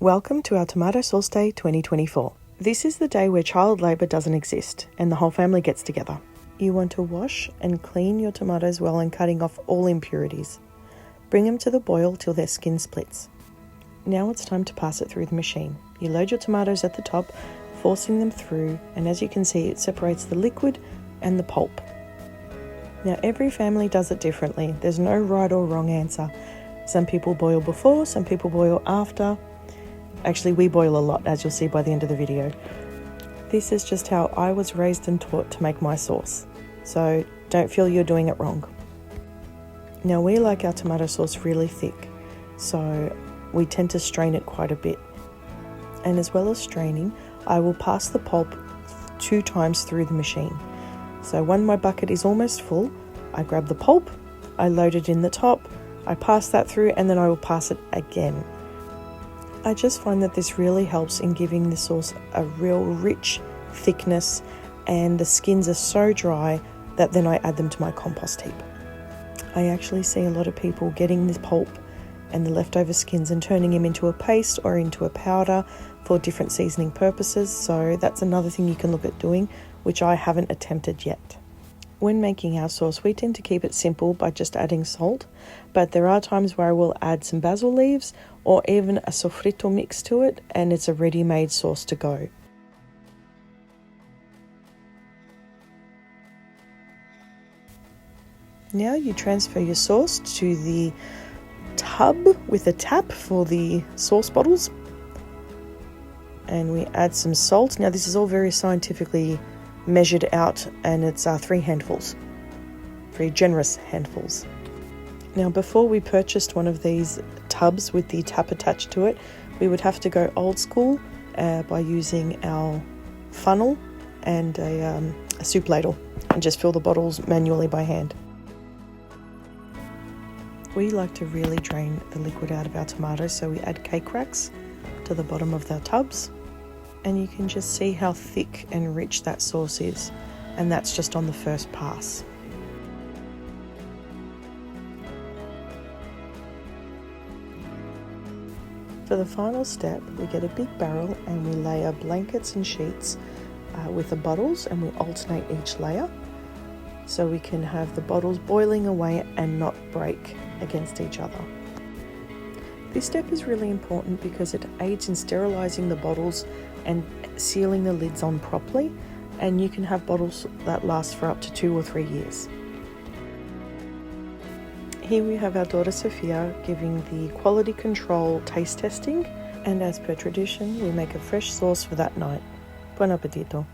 Welcome to our Tomato Sauce Day 2024. This is the day where child labour doesn't exist and the whole family gets together. You want to wash and clean your tomatoes well and cutting off all impurities. Bring them to the boil till their skin splits. Now it's time to pass it through the machine. You load your tomatoes at the top, forcing them through, and as you can see it separates the liquid and the pulp. Now every family does it differently. There's no right or wrong answer. Some people boil before, some people boil after. Actually, we boil a lot, as you'll see by the end of the video. This is just how I was raised and taught to make my sauce, so don't feel you're doing it wrong. Now we like our tomato sauce really thick, so we tend to strain it quite a bit. And as well as straining, I will pass the pulp 2 times through the machine. So when my bucket is almost full, I grab the pulp, I load it in the top, I pass that through, and then I will pass it again. I just find that this really helps in giving the sauce a real rich thickness, and the skins are so dry that then I add them to my compost heap. I actually see a lot of people getting this pulp and the leftover skins and turning them into a paste or into a powder for different seasoning purposes, so that's another thing you can look at doing, which I haven't attempted yet. When making our sauce, we tend to keep it simple by just adding salt, but there are times where I will add some basil leaves or even a sofrito mix to it, and it's a ready-made sauce to go. Now you transfer your sauce to the tub with a tap for the sauce bottles, and we add some salt. Now this is all very scientifically measured out, and it's 3 handfuls, very generous handfuls. Now before we purchased one of these tubs with the tap attached to it, we would have to go old school by using our funnel and a soup ladle and just fill the bottles manually by hand. We like to really drain the liquid out of our tomatoes, so we add cake racks to the bottom of the tubs, and you can just see how thick and rich that sauce is, and that's just on the first pass. For the final step, we get a big barrel and we layer blankets and sheets with the bottles, and we alternate each layer so we can have the bottles boiling away and not break against each other. This step is really important because it aids in sterilizing the bottles and sealing the lids on properly, and you can have bottles that last for up to 2 or 3 years. Here we have our daughter Sophia giving the quality control taste testing, and as per tradition we make a fresh sauce for that night. Buon appetito!